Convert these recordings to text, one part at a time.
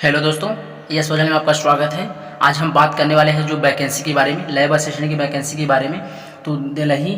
Hello दोस्तों, yes channel में आपका स्वागत है। आज हम बात करने वाले हैं जो वैकेंसी के बारे में, लैब असिस्टेंट की वैकेंसी के बारे में। तो दिल्ली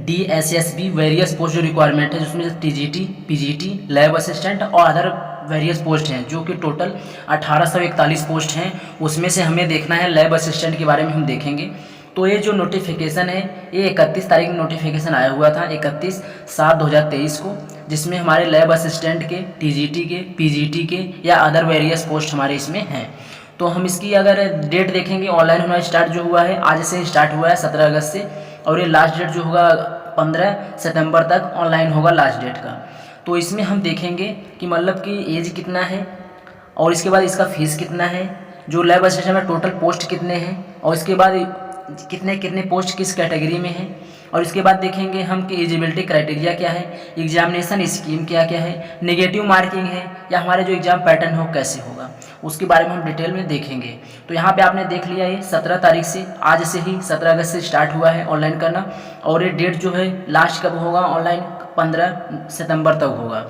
DSSB वेरियस पोस्ट जो रिक्वायरमेंट है, जिसमें TGT, PGT, लैब असिस्टेंट और अदर वेरियस पोस्ट हैं, जो कि टोटल 1841 पोस्ट हैं। उसमें से हमें देखना है लैब असिस्टेंट के बारे में हम देखेंगे। तो ये जो नोटिफिकेशन है, ये 31 तारीख में नोटिफिकेशन आया हुआ था, 31/7/2023 को, जिसमें हमारे लैब असिस्टेंट के, TGT के, PGT के या अदर वेरियस पोस्ट हमारे इसमें हैं। तो हम इसकी अगर डेट देखेंगे, ऑनलाइन होना स्टार्ट जो हुआ है, आज से स्टार्ट हुआ है 17 अगस्त से, और ये लास्ट डेट जो होगा 15 सितंबर तक ऑनलाइन होगा लास्ट डेट का। तो इसमें हम देखेंगे कि मतलब कि एज कितना है, और इसके बाद इसका फीस कितना है, जो लैब असिस्टेंट में टोटल पोस्ट कितने हैं, और इसके बाद कितने कितने पोस्ट किस कैटेगरी में हैं, और इसके बाद देखेंगे हम कि एलिजिबिलिटी क्राइटेरिया क्या है, एग्जामिनेशन स्कीम क्या क्या है, नेगेटिव मार्किंग है या हमारे जो एग्ज़ाम पैटर्न हो कैसे होगा, उसके बारे में हम डिटेल में देखेंगे। तो यहाँ पे आपने देख लिया, ये 17 तारीख से, आज से ही 17 अगस्त से स्टार्ट हुआ है ऑनलाइन करना, और ये डेट जो है लास्ट कब होगा ऑनलाइन, 15 सितंबर तक होगा।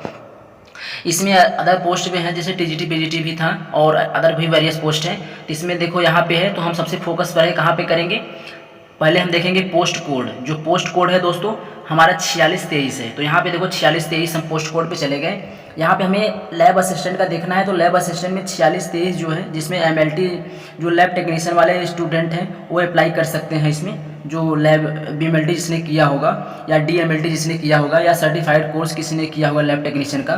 इसमें अदर पोस्ट भी हैं, जैसे TGT PGT भी था और अदर भी वेरियस पोस्ट हैं। तो इसमें देखो यहाँ पे है, तो हम सबसे फोकस करें कहाँ पे करेंगे। पहले हम देखेंगे पोस्ट कोड। जो पोस्ट कोड है दोस्तों हमारा 4623 है। तो यहाँ पे देखो 4623 हम पोस्ट कोड पे चले गए। यहाँ पे हमें लैब असिस्टेंट का देखना है, तो लैब असिस्टेंट में 4623 जो है, जिसमें MLT जो लैब टेक्नीशियन वाले स्टूडेंट हैं वो अप्लाई कर सकते हैं इसमें, जो लैब BMLT जिसने किया होगा या DMLT जिसने किया होगा या सर्टिफाइड कोर्स किसी ने किया होगा लैब टेक्नीशियन का।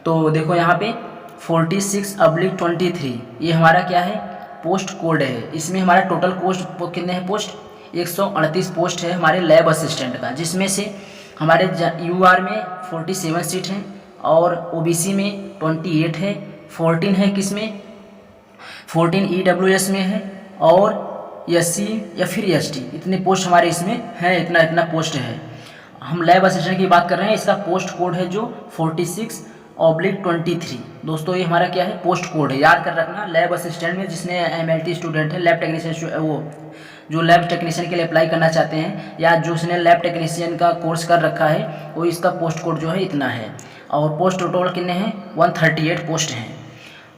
तो देखो यहाँ पे 46/23 ये हमारा क्या है, पोस्ट कोड है। इसमें हमारा टोटल पोस्ट कितने हैं, पोस्ट 138 पोस्ट है हमारे लैब असिस्टेंट का, जिसमें से हमारे UR में 47 सीट हैं और OBC में 28 है, 14 है किसमें, 14 EWS में है, और SC या फिर ST, इतने पोस्ट हमारे इसमें हैं, इतना पोस्ट है। हम लैब असिस्टेंट की बात कर रहे हैं, इसका पोस्ट कोड है जो 46/23। दोस्तों ये हमारा क्या है, पोस्ट कोड है, याद कर रखना। लैब असिस्टेंट में जिसने MLT स्टूडेंट है, लैब टेक्नीशियन, वो जो लैब टेक्नीशियन के लिए अप्लाई करना चाहते हैं या जो उसने लैब टेक्नीशियन का कोर्स कर रखा है, वो इसका पोस्ट कोड जो है इतना है। और पोस्ट टोटल कितने हैं, 138 पोस्ट हैं।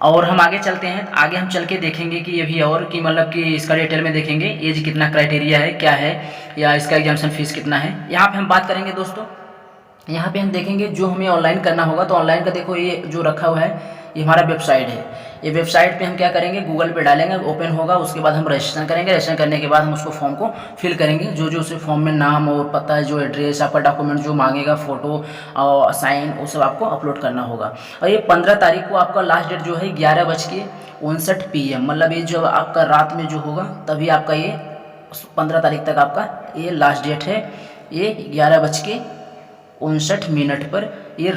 और हम आगे चलते हैं, आगे हम चल के देखेंगे कि ये भी, और कि मतलब कि इसका डिटेल में देखेंगे, एज कितना क्राइटेरिया है, क्या है, या इसका एग्जामिनेशन फीस कितना है। यहाँ पे हम बात करेंगे दोस्तों, यहाँ पे हम देखेंगे जो हमें ऑनलाइन करना होगा। तो ऑनलाइन का देखो, ये जो रखा हुआ है ये हमारा वेबसाइट है। ये वेबसाइट पे हम क्या करेंगे, गूगल पे डालेंगे, ओपन होगा, उसके बाद हम रजिस्ट्रेशन करेंगे। रजिस्ट्रेशन करने के बाद हम उसको फॉर्म को फिल करेंगे, जो जो उस फॉर्म में नाम और पता, जो एड्रेस, आपका डॉक्यूमेंट जो मांगेगा, फोटो और साइन, वो सब आपको अपलोड करना होगा। और ये 15 तारीख को आपका लास्ट डेट जो है 11:59 PM, मतलब ये जो आपका रात में जो होगा तभी आपका ये 15 तारीख तक आपका ये लास्ट डेट है। ये 11:59 पर ये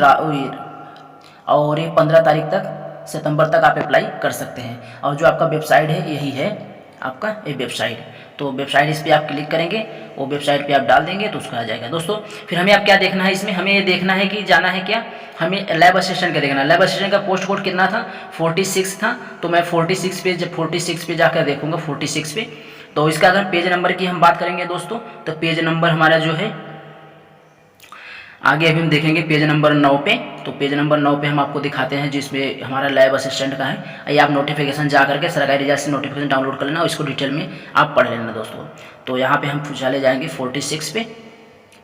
और ये 15 तारीख तक, सितंबर तक आप अप्लाई कर सकते हैं। और जो आपका वेबसाइट है यही है आपका ये वेबसाइट। तो वेबसाइट, इस पर आप क्लिक करेंगे, वो वेबसाइट पे आप डाल देंगे तो उसका आ जाएगा। दोस्तों फिर हमें अब क्या देखना है, इसमें हमें ये देखना है कि जाना है क्या, हमें लैब असिस्टेंट का देखना है। लैब असिस्टेंट का पोस्ट कोड कितना था, 46 था। तो मैं 46 पे, जब 46 पे जाकर देखूंगा, 46 पे। तो इसका अगर पेज नंबर की हम बात करेंगे दोस्तों, तो पेज नंबर हमारा जो है, आगे अभी हम देखेंगे पेज नंबर 9 पे। तो पेज नंबर 9 पे हम आपको दिखाते हैं, जिसमें हमारा लैब असिस्टेंट का है। आइए आप नोटिफिकेशन जा करके सरकारी रिजल्ट से नोटिफिकेशन डाउनलोड कर लेना और इसको डिटेल में आप पढ़ लेना दोस्तों। तो यहाँ पे हम चले जाएंगे 46 पे।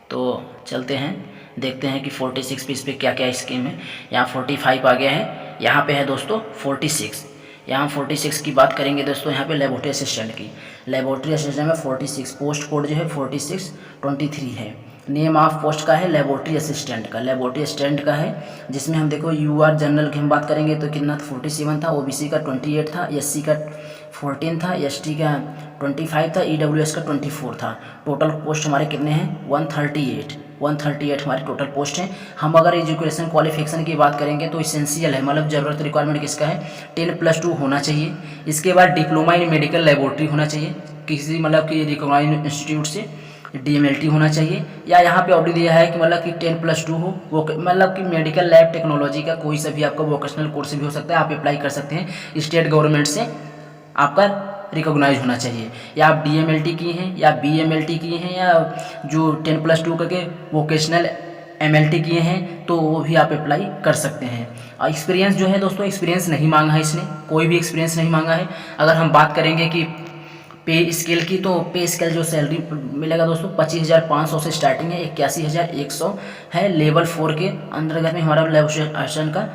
तो चलते हैं, देखते हैं कि 46 पे इस पर क्या क्या स्कीम है। यहाँ 45 आ गया है, यहाँ पे है दोस्तों 46। यहाँ 46 की बात करेंगे दोस्तों, यहाँ पे लेबोरेटरी असिस्टेंट की। लेबोरेटरी असिस्टेंट में 46 पोस्ट कोड जो है 46/23 है। नेम ऑफ पोस्ट का है लेबोरेटरी असिस्टेंट का, लेबोरेटरी असिस्टेंट का है, जिसमें हम देखो UR जनरल की हम बात करेंगे तो कितना 47 था, OBC का 28 था, SC का 14 था, ST का 25 था, EWS का 24 था। टोटल पोस्ट हमारे कितने हैं, 138 हमारे टोटल पोस्ट हैं। हम अगर एजुकेशन क्वालिफिकेशन की बात करेंगे तो इसेंशियल है, मतलब ज़रूरत रिक्वायरमेंट किसका है, 10+2 होना चाहिए। इसके बाद डिप्लोमा इन मेडिकल लेबोरेटरी होना चाहिए किसी, मतलब कि रिकॉग्नाइज्ड इंस्टीट्यूट से, DMLT होना चाहिए। या यहाँ पे ऑर्डर दिया है कि मतलब कि 10+2 हो, वो मतलब कि मेडिकल लैब टेक्नोलॉजी का कोई सा भी आपका वोकेशनल कोर्स भी हो सकता है, आप अप्लाई कर सकते हैं। स्टेट गवर्नमेंट से आपका रिकॉग्नाइज होना चाहिए, या आप DMLT की हैं या BMLT की हैं, या जो 10+2 करके वोकेशनल MLT किए हैं तो वो भी आप अप्लाई कर सकते हैं। एक्सपीरियंस जो है दोस्तों, एक्सपीरियंस नहीं मांगा है इसने, कोई भी एक्सपीरियंस नहीं मांगा है। अगर हम बात करेंगे कि पे स्केल की, तो पे स्केल जो सैलरी मिलेगा दोस्तों 25,500 से स्टार्टिंग है, 81,100 है। लेवल 4 के अंतर्गत में हमारा लेवल का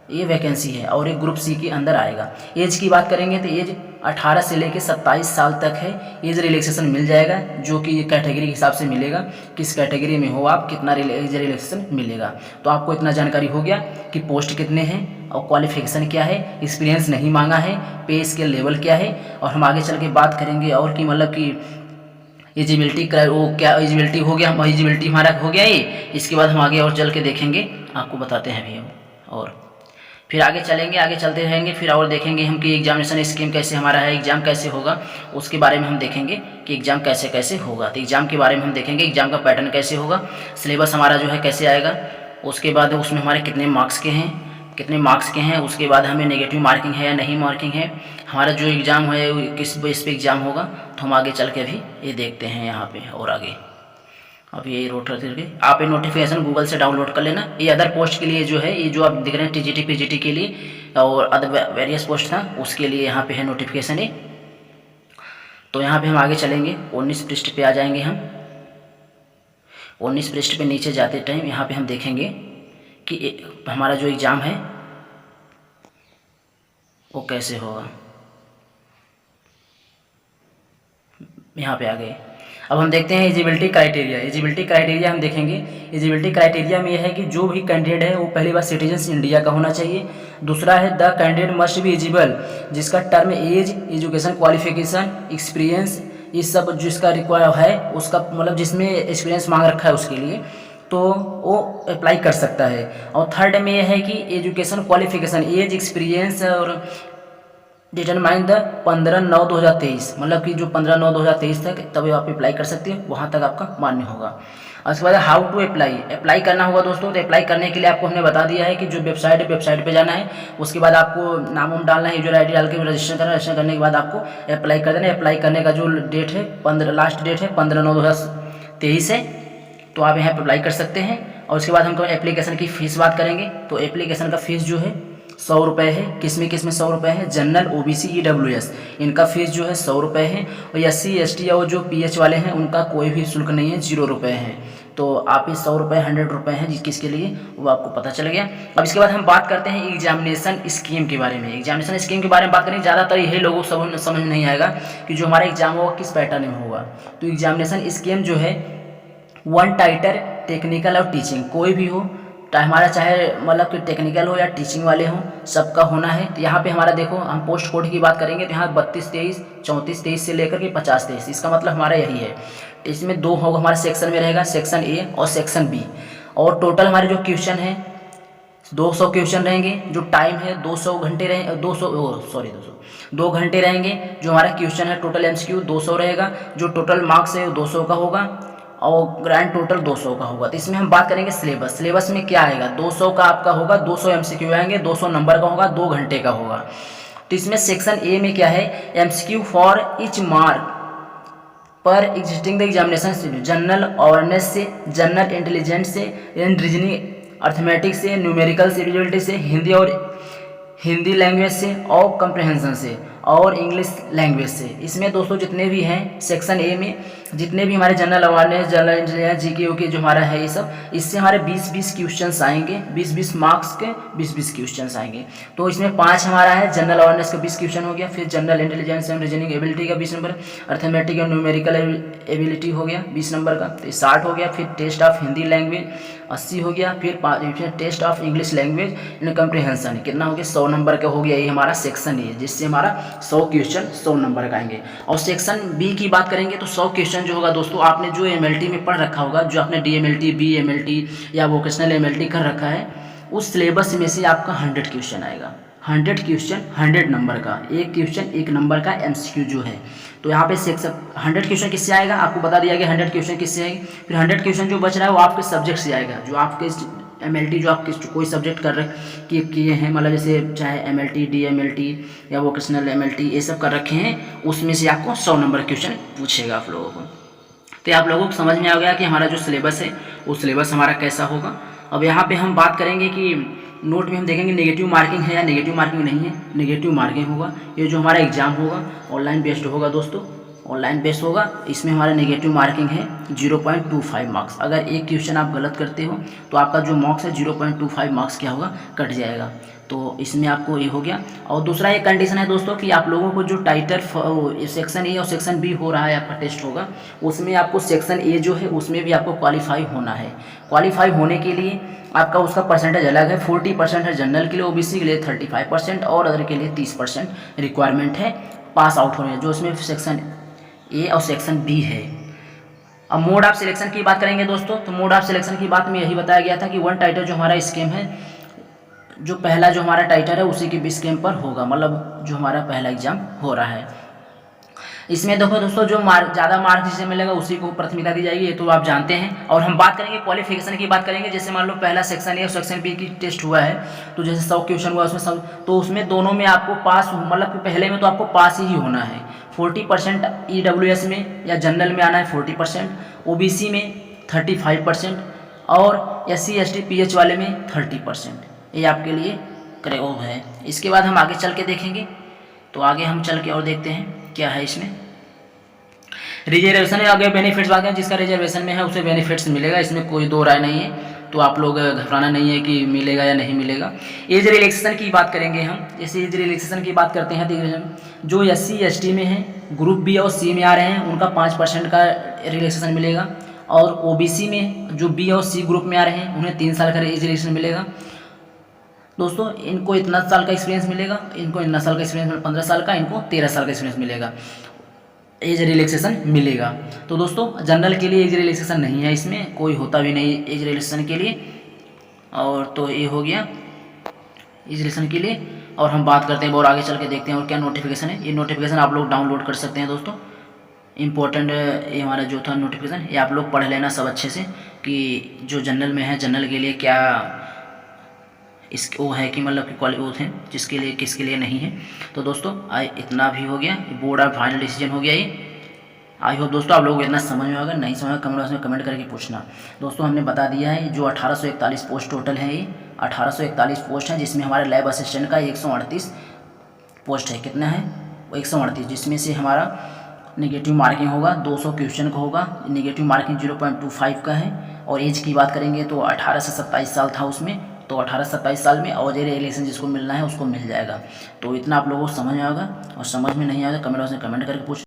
ये वैकेंसी है और एक ग्रुप सी के अंदर आएगा। एज की बात करेंगे तो एज 18 से लेकर 27 साल तक है। एज रिलैक्सेशन मिल जाएगा, जो कि ये कैटेगरी के हिसाब से मिलेगा, किस कैटेगरी में हो आप, कितना एज रिलैक्सेशन मिलेगा। तो आपको इतना जानकारी हो गया कि पोस्ट कितने हैं और क्वालिफिकेशन क्या है, एक्सपीरियंस नहीं मांगा है, पे स्केल लेवल क्या है। और हम आगे चल के बात करेंगे और कि मतलब कि एजिबिलिटी वो क्या, एजिबिलिटी हो गया, एजिबिलिटी हमारा हो गया ये। इसके बाद हम आगे और चल के देखेंगे, आपको बताते हैं अभी और फिर आगे चलेंगे, आगे चलते रहेंगे, फिर और देखेंगे हम कि एग्जामिनेशन स्कीम कैसे हमारा है, एग्ज़ाम कैसे होगा, उसके बारे में हम देखेंगे कि एग्ज़ाम कैसे कैसे होगा। तो एग्ज़ाम के बारे में हम देखेंगे, एग्ज़ाम का पैटर्न कैसे होगा, सिलेबस हमारा जो है कैसे आएगा, उसके बाद उसमें हमारे कितने मार्क्स के हैं, उसके बाद हमें नेगेटिव मार्किंग है या नहीं मार्किंग है, हमारा जो एग्ज़ाम है किस बेस पे एग्ज़ाम होगा। तो हम आगे चल के भी ये देखते हैं यहाँ पे और आगे। अब ये रोड करके आप ये नोटिफिकेशन गूगल से डाउनलोड कर लेना। ये अदर पोस्ट के लिए जो है, ये जो आप दिख रहे हैं टीजीटी पीजीटी के लिए और अदर वेरियस पोस्ट था उसके लिए यहाँ पे है नोटिफिकेशन है। तो यहाँ पे हम आगे चलेंगे, 19 पृष्ठ पे आ जाएंगे हम। 19 पृष्ठ पे नीचे जाते टाइम यहाँ पे हम देखेंगे कि हमारा जो एग्ज़ाम है वो कैसे होगा। यहाँ पे आ गए। अब हम देखते हैं एलिजिबिलिटी क्राइटेरिया। एलिजिबिलिटी क्राइटेरिया हम देखेंगे। एलिजिबिलिटी क्राइटेरिया में यह है कि जो भी कैंडिडेट है वो पहली बार सिटीजन इंडिया का होना चाहिए। दूसरा है the candidate must be eligible, जिसका term age, education qualification, experience, ये सब जिसका रिक्वायर है उसका मतलब जिसमें एक्सपीरियंस मांग रखा है उसके लिए, तो वो अप्लाई कर सकता है। और थर्ड में यह है कि एजुकेशन क्वालिफिकेशन, एज, एक्सपीरियंस और डिटरमाइन द 15/9/2023, मतलब कि जो 15/9/2023 तक तभी आप अप्लाई कर सकते हैं, वहाँ तक आपका मान्य होगा। और उसके बाद हाउ टू अप्लाई करना होगा दोस्तों। तो अप्लाई करने के लिए आपको हमने बता दिया है कि जो वेबसाइट है, वेबसाइट पे जाना है, उसके बाद आपको नाम वाम डालना है, यूजर आईडी डाल के रजिस्टर करना है। रजिस्टर करने के बाद आपको अप्लाई कर देना है। अप्लाई करने का जो डेट है लास्ट डेट है 15/9/2023 है, तो आप यहाँ पर अप्लाई कर सकते हैं। और उसके बाद हम एप्लीकेशन की फ़ीस बात करेंगे। तो एप्लीकेशन का फ़ीस जो है 100 रुपये है। किसमें 100 रुपये है, जनरल, OBC, EWS, इनका फीस जो है 100 रुपये है। और SC ST और जो PH वाले हैं उनका कोई भी शुल्क नहीं है, 0 रुपये है। तो आप ये 100 रुपये 100 रुपये हैं किसके लिए, वो आपको पता चल गया। अब इसके बाद हम बात करते हैं एग्जामिनेशन स्कीम के बारे में। एग्जामिनेशन स्कीम के बारे में बात करें, ज़्यादातर यही लोगों को समझ नहीं आएगा कि जो हमारा एग्जाम होगा किस पैटर्न में होगा। तो एग्जामिनेशन स्कीम जो है 1 टाइटर, टेक्निकल और टीचिंग, कोई भी हो, हमारा चाहे मतलब कि टेक्निकल हो या टीचिंग वाले हों, सबका होना है। तो यहाँ पे हमारा देखो, हम पोस्ट कोड की बात करेंगे तो यहाँ 32-23, 34-23 से लेकर के 50-23, इसका मतलब हमारा यही है। इसमें 2 होगा हमारे सेक्शन में रहेगा, सेक्शन ए और सेक्शन बी। और टोटल हमारे जो क्वेश्चन है 200 क्वेश्चन रहेंगे। जो टाइम है 200 घंटे रहेंगे, 2 घंटे रहेंगे। जो हमारा क्वेश्चन है टोटल MCQ 200 रहेगा। जो टोटल मार्क्स है वो 200 का होगा और ग्रैंड टोटल 200 का होगा। तो इसमें हम बात करेंगे सिलेबस में क्या आएगा। 200 का आपका होगा, 200 MCQ आएंगे, 200 नंबर का होगा, 2 घंटे का होगा। तो इसमें सेक्शन ए में क्या है, MCQ फॉर ईच मार्क पर existing the examination, general awareness से, जनरल इंटेलिजेंस से, रीजनिंग, अर्थमेटिक्स से, न्यूमेरिकल से, एबिलिटी से, हिंदी लैंग्वेज से और कंप्रहेंशन से और इंग्लिश लैंग्वेज से। इसमें दोस्तों जितने भी हैं सेक्शन ए में, जितने भी हमारे general awareness, general intelligence, GK जो हमारा है ये सब, इससे हमारे 20-20 क्वेश्चंस आएंगे, 20-20 मार्क्स के 20-20 क्वेश्चंस आएंगे। तो इसमें 5 हमारा है, जनरल अवेयरनेस का 20 क्वेश्चन हो गया, फिर general intelligence and reasoning ability का 20 number, arithmetic and numerical ability हो गया 20 नंबर का, तो 60 हो गया। फिर टेस्ट ऑफ हिंदी लैंग्वेज 80 हो गया। फिर test of English language and comprehension कितना हो गया, 100 नंबर का हो गया। ये हमारा सेक्शन ए, जिससे हमारा 100 क्वेश्चन 100 नंबर का आएंगे। और सेक्शन बी की बात करेंगे तो 100 क्वेश्चन जो होगा दोस्तों, आपने जो MLT में पढ़ रखा होगा, जो आपने DMLT, BMLT या वोकेशनल MLT कर रखा है, उस सिलेबस में से आपका 100 क्वेश्चन आएगा। 100 क्वेश्चन 100 नंबर का, एक क्वेश्चन 1 नंबर का MCQ जो है। तो यहाँ पे सेक्शन 100 क्वेश्चन किससे आएगा, आपको बता दिया गया 100 क्वेश्चन किससे आएगी। फिर 100 क्वेश्चन जो बच रहा है वो आपके सब्जेक्ट से आएगा, जो आपके MLT जो आप कोई सब्जेक्ट कर रहे किए हैं, मतलब जैसे चाहे MLT, DMLT या वोकेशनल MLT ये सब कर रखे हैं, उसमें से आपको 100 नंबर क्वेश्चन पूछेगा आप लोगों को। तो आप लोगों को समझ में आ गया कि हमारा जो सिलेबस है वो सिलेबस हमारा कैसा होगा। अब यहाँ पे हम बात करेंगे कि नोट में हम देखेंगे नेगेटिव मार्किंग है या नेगेटिव मार्किंग नहीं है। नेगेटिव मार्किंग होगा। ये जो हमारा एग्जाम होगा ऑनलाइन बेस्ड होगा दोस्तों, ऑनलाइन बेस्ड होगा। इसमें हमारा नेगेटिव मार्किंग है 0.25 मार्क्स। अगर एक क्वेश्चन आप गलत करते हो तो आपका जो मार्क्स है 0.25 मार्क्स क्या होगा, कट जाएगा। तो इसमें आपको ये हो गया। और दूसरा एक कंडीशन है दोस्तों कि आप लोगों को जो टाइटर सेक्शन ए और सेक्शन बी हो रहा है, आपका टेस्ट होगा, उसमें आपको सेक्शन ए जो है उसमें भी आपको क्वालिफाई होना है। क्वालिफाई होने के लिए आपका उसका परसेंटेज अलग है। 40% है जनरल के लिए, ओबीसी के लिए 35% और अदर के लिए 30% रिक्वायरमेंट है पास आउट होने, जो इसमें सेक्शन ए और सेक्शन बी है। अब मोड ऑफ सिलेक्शन की बात करेंगे दोस्तों, तो मोड ऑफ सिलेक्शन की बात में यही बताया गया था कि वन टाइटर जो हमारा स्कीम है, जो पहला जो हमारा टाइटर है उसी के स्कीम पर होगा, मतलब जो हमारा पहला एग्जाम हो रहा है। इसमें देखो दोस्तों, जो ज़्यादा मार्क्स जिसे मिलेगा उसी को प्राथमिकता दी जाएगी, ये तो आप जानते हैं। और हम बात करेंगे क्वालिफिकेशन की बात करेंगे। जैसे मान लो पहला सेक्शन ए और सेक्शन बी की टेस्ट हुआ है, तो जैसे 100 क्वेश्चन हुआ उसमें सब, तो उसमें दोनों में आपको पास, मतलब पहले में तो आपको पास ही होना है। 40% EWS में या जनरल में आना है 40%, OBC में 35% और SC ST PH वाले में 30%। ये आपके लिए क्रेव है। इसके बाद हम आगे चल के देखेंगे, तो आगे हम चल के और देखते हैं क्या है इसमें। रिजर्वेशन है, आगे बेनिफिट्स बात करें, जिसका रिजर्वेशन में है उसे बेनिफिट्स मिलेगा, इसमें कोई दो राय नहीं है। तो आप लोग घबराना नहीं है कि मिलेगा या नहीं मिलेगा। एज रिलैक्सेशन की बात करेंगे हम। जैसे एज रिलैक्सेशन की बात करते हैं तो जो SC ST में है, ग्रुप बी और सी में आ रहे हैं, उनका 5% का रिलैक्सेशन मिलेगा। और OBC में जो बी और सी ग्रुप में आ रहे हैं उन्हें 3 साल का एज रिलैक्सेशन मिलेगा। दोस्तों इनको इतना साल का एक्सपीरियंस मिलेगा, इनको इतना साल का एक्सपीरियंस 15 साल का, इनको 13 साल का एक्सपीरियंस मिलेगा, एज रिलैक्सेशन मिलेगा। तो दोस्तों जनरल के लिए एज रिलैक्सेशन नहीं है, इसमें कोई होता भी नहीं एज रिलैक्सेशन के लिए। और तो ये हो गया एज रिलैक्सेशन के लिए। और हम बात करते हैं और आगे चल के देखते हैं और क्या नोटिफिकेशन है। ये नोटिफिकेशन आप लोग डाउनलोड कर सकते हैं दोस्तों। इम्पोर्टेंट ये हमारा जो था नोटिफिकेशन, ये आप लोग पढ़ लेना सब अच्छे से कि जो जनरल में है, जनरल के लिए क्या इस वो है कि मतलब कि क्वालिटी वो थे, जिसके लिए किसके लिए नहीं है। तो दोस्तों इतना भी हो गया, बोर्ड ऑफ फाइनल डिसीजन हो गया ये। आई होप दोस्तों आप लोगों को इतना समझ में आएगा। नहीं समझ कमेंट बॉक्स में कमेंट करके पूछना। दोस्तों हमने बता दिया है जो 1841 पोस्ट टोटल है, ये 1841 पोस्ट है, जिसमें हमारे लैब असिस्टेंट का 138 पोस्ट है। कितना है? 138, जिसमें से हमारा नेगेटिव मार्किंग होगा 200 क्वेश्चन का होगा। नेगेटिव मार्किंग 0.25 का है। और एज की बात करेंगे तो 18 से 27 साल था उसमें, तो 18 से 27 साल में और रिलेक्शन जिसको मिलना है उसको मिल जाएगा। तो इतना आप लोगों को समझ में आएगा, और समझ में नहीं आएगा कमेंट बॉक्स में कमेंट करके पूछ